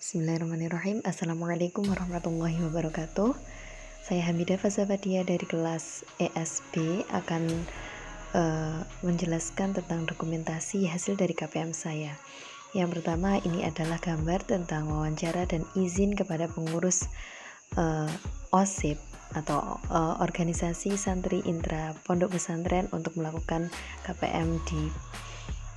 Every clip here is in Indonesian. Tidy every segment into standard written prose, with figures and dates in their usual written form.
Bismillahirrahmanirrahim. Assalamualaikum warahmatullahi wabarakatuh. Saya Hamidah Fasabadia dari kelas ESB akan menjelaskan tentang dokumentasi hasil dari KPM saya. Yang pertama, ini adalah gambar tentang wawancara dan izin kepada pengurus OSIP atau organisasi santri intra pondok pesantren untuk melakukan KPM di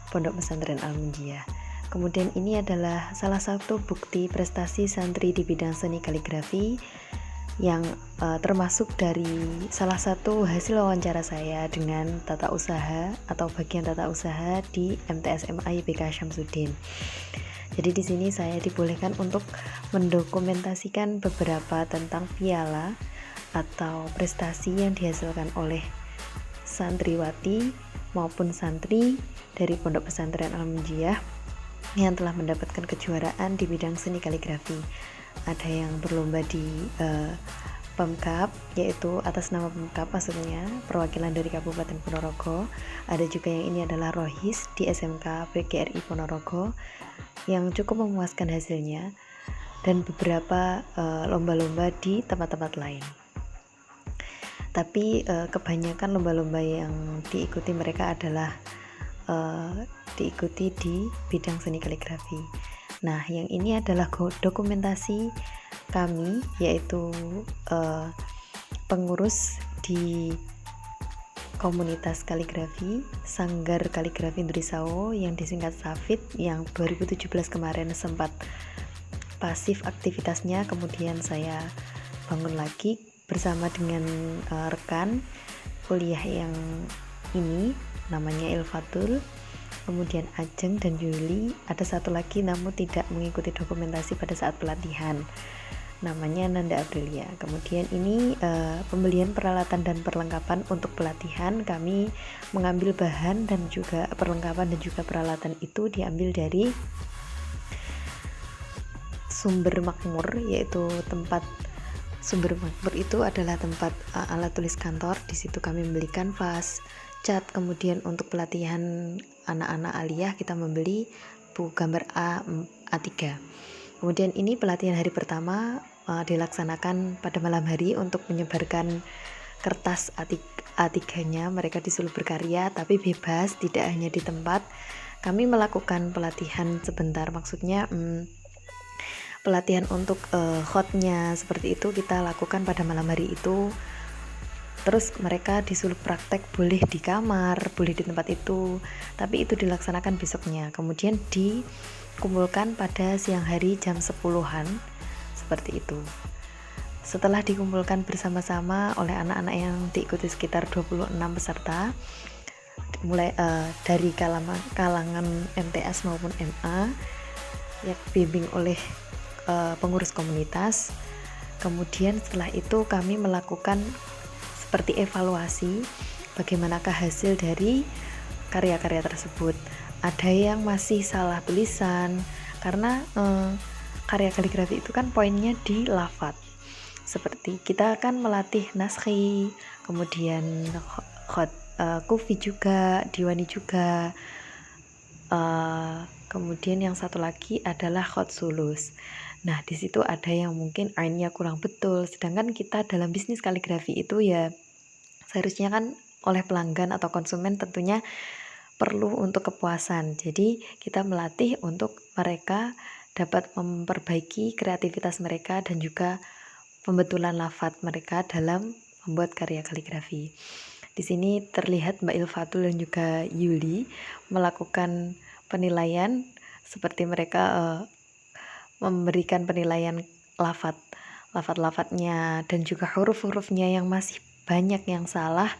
Pondok Pesantren Al-Munjiah. Kemudian ini adalah salah satu bukti prestasi santri di bidang seni kaligrafi yang termasuk dari salah satu hasil wawancara saya dengan tata usaha atau bagian tata usaha di MTS MA YBK Syamsuddin. Jadi di sini saya dibolehkan untuk mendokumentasikan beberapa tentang piala atau prestasi yang dihasilkan oleh santriwati maupun santri dari Pondok Pesantren Al-Munjiah yang telah mendapatkan kejuaraan di bidang seni kaligrafi. Ada yang berlomba di Pemkab, yaitu atas nama Pemkab maksudnya perwakilan dari Kabupaten Ponorogo. Ada juga yang ini adalah Rohis di SMK PGRI Ponorogo yang cukup memuaskan hasilnya, dan beberapa lomba-lomba di tempat-tempat lain. Tapi kebanyakan lomba-lomba yang diikuti mereka adalah diikuti di bidang seni kaligrafi. Nah, yang ini adalah dokumentasi kami, yaitu pengurus di komunitas kaligrafi Sanggar Kaligrafi Indrisawo yang disingkat SAFID, yang 2017 kemarin sempat pasif aktivitasnya, kemudian saya bangun lagi bersama dengan rekan kuliah yang ini namanya Ilfatul, kemudian Ajeng dan Yuli. Ada satu lagi namun tidak mengikuti dokumentasi pada saat pelatihan, namanya Nanda Aprilia. Kemudian ini pembelian peralatan dan perlengkapan untuk pelatihan. Kami mengambil bahan dan juga perlengkapan dan juga peralatan itu diambil dari Sumber Makmur, yaitu tempat Sumber Makmur itu adalah tempat alat tulis kantor. Di situ kami membeli kanvas, cat. Kemudian untuk pelatihan anak-anak aliyah kita membeli buku gambar A3. Kemudian ini pelatihan hari pertama dilaksanakan pada malam hari untuk menyebarkan kertas A3-nya. Mereka disuruh berkarya tapi bebas, tidak hanya di tempat. Kami melakukan pelatihan sebentar, maksudnya pelatihan untuk hotnya seperti itu kita lakukan pada malam hari itu. Terus mereka disuruh praktek, boleh di kamar, boleh di tempat itu, tapi itu dilaksanakan besoknya. Kemudian dikumpulkan pada siang hari jam 10-an seperti itu. Setelah dikumpulkan bersama-sama oleh anak-anak yang diikuti sekitar 26 peserta, mulai dari kalangan MTS maupun MA, yang dibimbing oleh pengurus komunitas. Kemudian setelah itu kami melakukan seperti evaluasi bagaimanakah hasil dari karya-karya tersebut. Ada yang masih salah tulisan karena karya kaligrafi itu kan poinnya di lafadz. Seperti kita akan melatih naskhi, kemudian kufi juga, diwani juga. Kemudian yang satu lagi adalah khot sulus. Nah, di situ ada yang mungkin ainnya kurang betul. Sedangkan kita dalam bisnis kaligrafi itu ya seharusnya kan oleh pelanggan atau konsumen tentunya perlu untuk kepuasan. Jadi kita melatih untuk mereka dapat memperbaiki kreativitas mereka dan juga pembetulan lafadz mereka dalam membuat karya kaligrafi. Di sini terlihat Mbak Ilfatul dan juga Yuli melakukan penilaian, seperti mereka memberikan penilaian lafadz-lafadznya dan juga huruf-hurufnya yang masih banyak yang salah.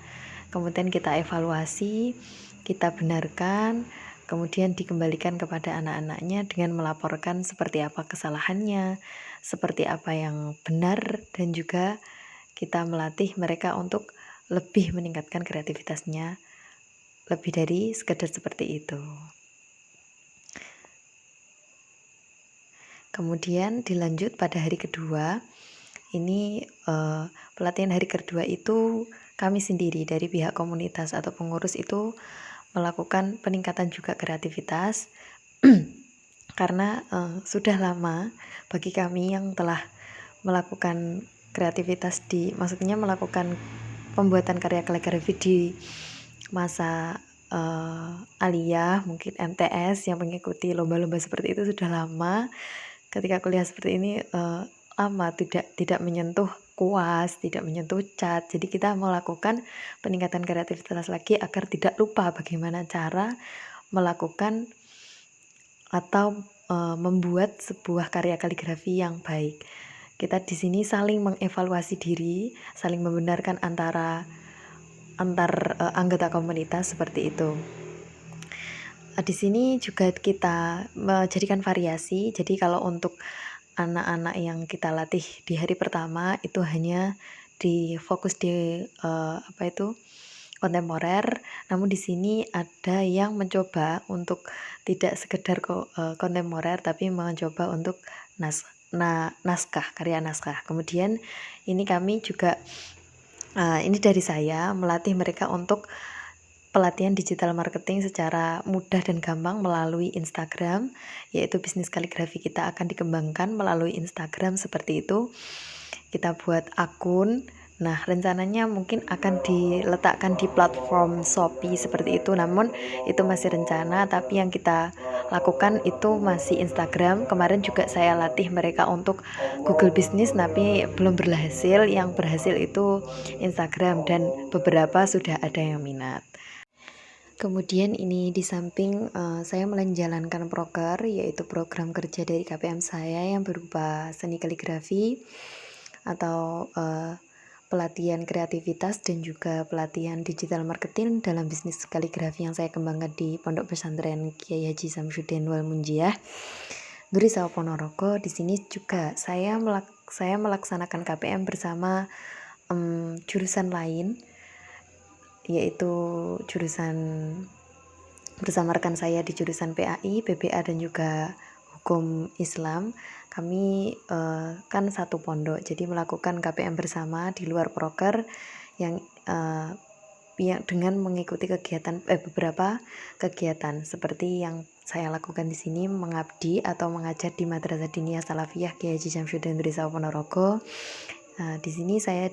Kemudian kita evaluasi, kita benarkan, kemudian dikembalikan kepada anak-anaknya dengan melaporkan seperti apa kesalahannya, seperti apa yang benar, dan juga kita melatih mereka untuk lebih meningkatkan kreativitasnya lebih dari sekedar seperti itu. Kemudian dilanjut pada hari kedua. Ini pelatihan hari kedua itu kami sendiri dari pihak komunitas atau pengurus itu melakukan peningkatan juga kreativitas karena sudah lama bagi kami yang telah melakukan kreativitas maksudnya melakukan pembuatan karya kaligrafi di masa aliyah, mungkin MTS yang mengikuti lomba-lomba seperti itu sudah lama. Ketika kuliah seperti ini lama tidak menyentuh kuas, tidak menyentuh cat. Jadi kita melakukan peningkatan kreativitas lagi agar tidak lupa bagaimana cara melakukan atau membuat sebuah karya kaligrafi yang baik. Kita di sini saling mengevaluasi diri, saling membenarkan antar anggota komunitas seperti itu. Di sini juga kita menjadikan variasi. Jadi kalau untuk anak-anak yang kita latih di hari pertama itu hanya fokus di kontemporer. Namun di sini ada yang mencoba untuk tidak sekedar kontemporer, tapi mencoba untuk karya naskah. Kemudian ini kami juga ini dari saya melatih mereka untuk pelatihan digital marketing secara mudah dan gampang melalui Instagram, yaitu bisnis kaligrafi kita akan dikembangkan melalui Instagram seperti itu. Kita buat akun. Nah, rencananya mungkin akan diletakkan di platform Shopee seperti itu, namun itu masih rencana, tapi yang kita lakukan itu masih Instagram. Kemarin juga saya latih mereka untuk Google Business, tapi belum berhasil. Yang berhasil itu Instagram dan beberapa sudah ada yang minat. Kemudian ini di samping saya menjalankan proker, yaitu program kerja dari KPM saya yang berupa seni kaligrafi atau pelatihan kreativitas dan juga pelatihan digital marketing dalam bisnis kaligrafi yang saya kembangkan di Pondok Pesantren Kiai Haji Samsudin Wal Munjiah, Duri Sawo Ponorogo. Di sini juga saya melaksanakan KPM bersama jurusan lain, yaitu jurusan bersama rekan saya di jurusan PAI, PBA dan juga Hukum Islam. Kami kan satu pondok, jadi melakukan KPM bersama di luar proker yang dengan mengikuti beberapa kegiatan seperti yang saya lakukan di sini, mengabdi atau mengajar di Madrasah Diniyah Salafiyah Kiai Haji Syamsuddin Duri Sawo Ponorogo. Di sini saya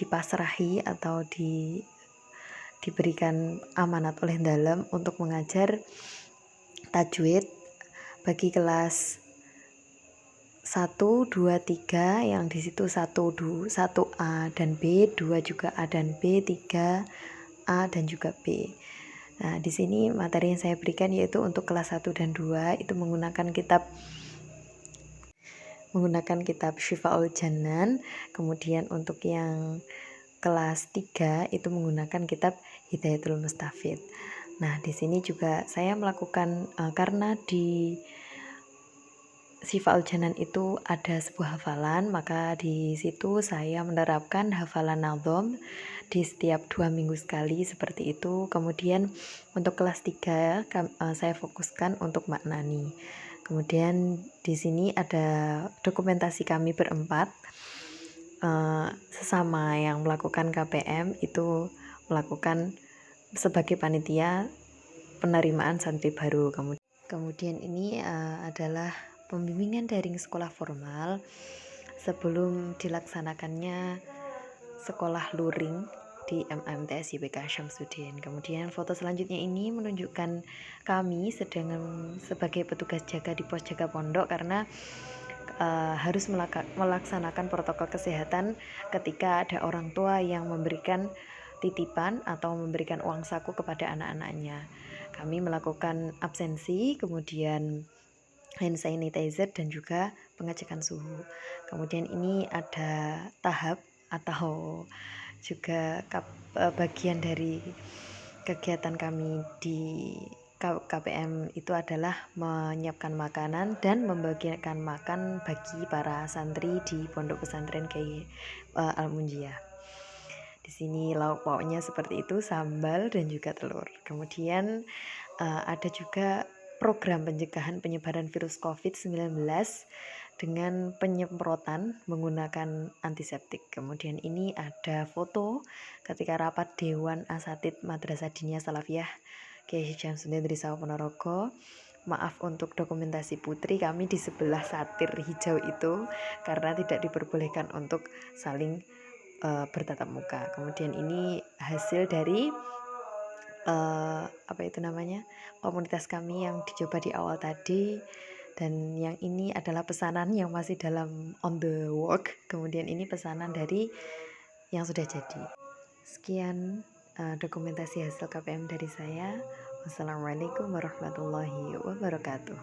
dipasrahi atau diberikan amanat oleh dalam untuk mengajar tajwid bagi kelas 1, 2, 3 yang di situ 1A dan B, 2 juga A dan B, 3 A dan juga B. Nah, di sini materi yang saya berikan yaitu untuk kelas 1 dan 2 itu menggunakan kitab Syifa'ul Janan. Kemudian untuk yang kelas 3 itu menggunakan kitab Hidayatul Mustafid. Nah, di sini juga saya melakukan karena di Syifa'ul Janan itu ada sebuah hafalan, maka di situ saya menerapkan hafalan nadhom di setiap 2 minggu sekali seperti itu. Kemudian untuk kelas 3 saya fokuskan untuk maknani. Kemudian di sini ada dokumentasi kami berempat, sesama yang melakukan KPM itu melakukan sebagai panitia penerimaan santri baru. Kemudian ini adalah pembimbingan daring sekolah formal sebelum dilaksanakannya sekolah luring di MMTS YPK Syamsuddin. Kemudian foto selanjutnya ini menunjukkan kami sedang sebagai petugas jaga di pos jaga pondok karena harus melaksanakan protokol kesehatan ketika ada orang tua yang memberikan titipan atau memberikan uang saku kepada anak-anaknya. Kami melakukan absensi, kemudian hand sanitizer dan juga pengecekan suhu. Kemudian ini ada tahap atau juga bagian dari kegiatan kami di KPM itu adalah menyiapkan makanan dan membagikan makan bagi para santri di Pondok Pesantren Kiai Al Munjiah. Di sini lauk pauknya seperti itu, sambal dan juga telur. Kemudian ada juga program pencegahan penyebaran virus COVID-19 dengan penyemprotan menggunakan antiseptik. Kemudian ini ada foto ketika rapat Dewan Asatid Madrasah Diniyah Salafiyah Kiai Haji Syamsuddin Duri Sawo Ponorogo maaf untuk dokumentasi Putri, kami di sebelah satir hijau itu karena tidak diperbolehkan untuk saling bertatap muka. Kemudian ini hasil dari apa itu namanya, komunitas kami yang dicoba di awal tadi, dan yang ini adalah pesanan yang masih dalam on the work. Kemudian ini pesanan dari yang sudah jadi. Sekian dokumentasi hasil KPM dari saya. Wassalamualaikum warahmatullahi wabarakatuh.